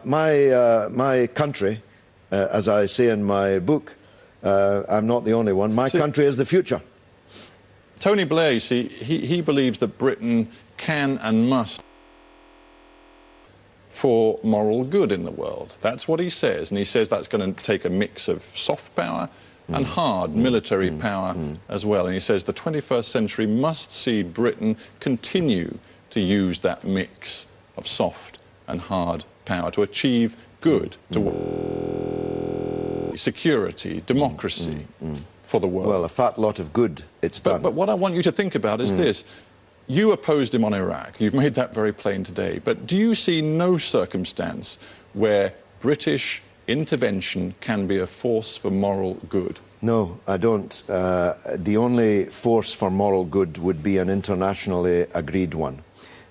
My country, as I say in my book, I'm not the only one, my country is the future. Tony Blair, you see, he believes that Britain can and must for moral good in the world. That's what he says, and he says that's going to take a mix of soft power and hard military power as well. And he says the 21st century must see Britain continue to use that mix of soft and hard power to achieve good, to security, democracy for the world. Well, a fat lot of good it's done. But what I want you to think about is this. You opposed him on Iraq. You've made that very plain today. But do you see no circumstance where British intervention can be a force for moral good? No, I don't. The only force for moral good would be an internationally agreed one.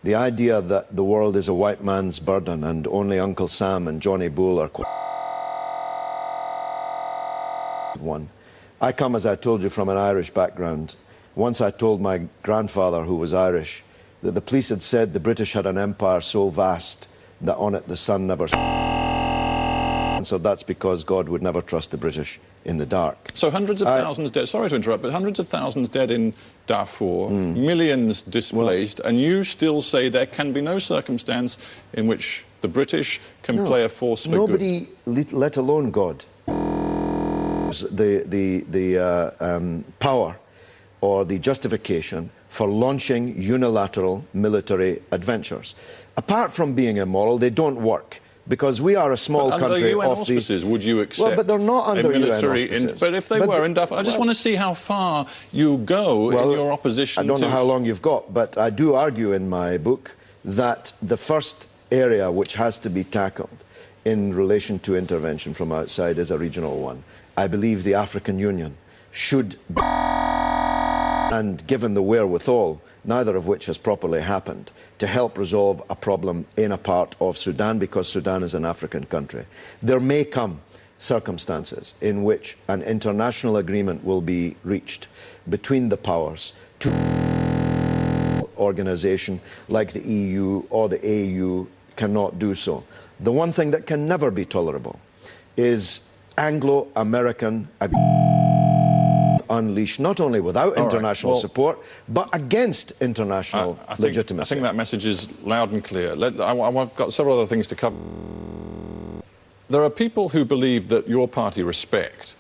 The idea that the world is a white man's burden and only Uncle Sam and Johnny Bull are one. I come, as I told you, from an Irish background. Once I told my grandfather, who was Irish, that the police had said the British had an empire so vast that on it the sun never and so that's because God would never trust the British in the dark. So hundreds of thousands dead, sorry to interrupt, but hundreds of thousands dead in Darfur, millions displaced, and you still say there can be no circumstance in which the British can play a force for nobody, good. let alone God, the power or the justification for launching unilateral military adventures. Apart from being immoral, they don't work. Because we are a small country UN auspices, would you accept? Well, but they're not under UN auspices. But if they were in Darfur, I just want to see how far you go in your opposition. I don't know how long you've got, but I do argue in my book that the first area which has to be tackled in relation to intervention from outside is a regional one. I believe the African Union should, and given the wherewithal, neither of which has properly happened, to help resolve a problem in a part of Sudan, because Sudan is an African country. There may come circumstances in which an international agreement will be reached between the powers to an organisation like the EU or the AU cannot do so. The one thing that can never be tolerable is Anglo-American unleashed, not only without international support, but against international legitimacy. I think that message is loud and clear. I've got several other things to cover. There are people who believe that your party, Respect,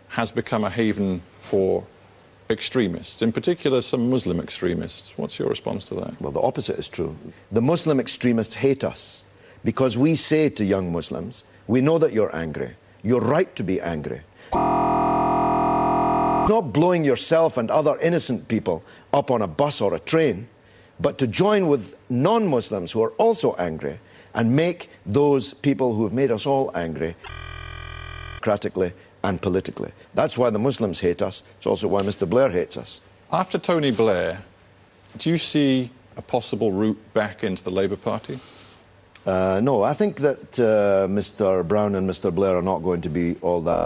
has become a haven for extremists, in particular some Muslim extremists. What's your response to that? Well, the opposite is true. The Muslim extremists hate us because we say to young Muslims, we know that you're angry. You're right to be angry. Not blowing yourself and other innocent people up on a bus or a train, but to join with non-Muslims who are also angry and make those people who have made us all angry democratically and politically. That's why the Muslims hate us. It's also why Mr. Blair hates us. After Tony Blair, do you see a possible route back into the Labour Party? No, I think that Mr. Brown and Mr. Blair are not going to be all that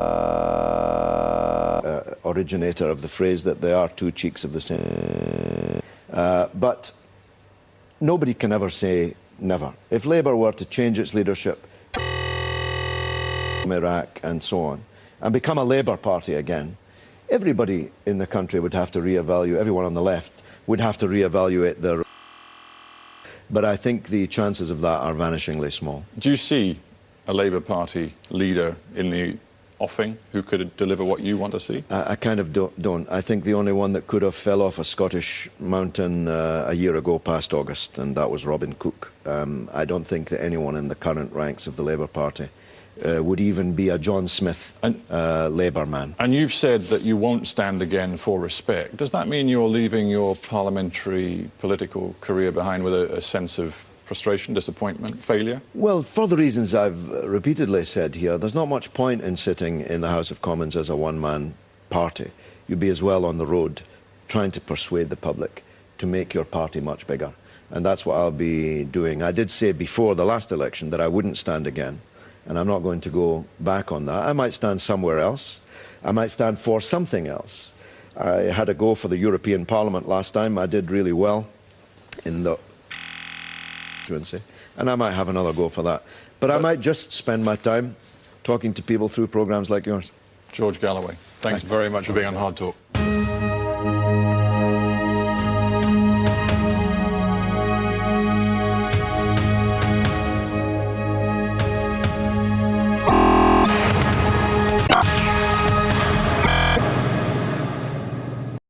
originator of the phrase that they are two cheeks of the same. But nobody can ever say never. If Labour were to change its leadership from Iraq and so on, and become a Labour Party again, everybody in the country would have to reevaluate, everyone on the left would have to reevaluate their... But I think the chances of that are vanishingly small. Do you see a Labour Party leader in the offing who could deliver what you want to see? I kind of don't. I think the only one that could have fell off a Scottish mountain a year ago past August, and that was Robin Cook. I don't think that anyone in the current ranks of the Labour Party would even be a John Smith Labour man. And you've said that you won't stand again for Respect. Does that mean you're leaving your parliamentary political career behind with a sense of frustration, disappointment, failure? Well, for the reasons I've repeatedly said here, there's not much point in sitting in the House of Commons as a one-man party. You'd be as well on the road trying to persuade the public to make your party much bigger. And that's what I'll be doing. I did say before the last election that I wouldn't stand again. And I'm not going to go back on that. I might stand somewhere else. I might stand for something else. I had a go for the European Parliament last time. I did really well in the constituency, and I might have another go for that. But I might just spend my time talking to people through programs like yours. George Galloway, thanks very much for being on Hard Talk.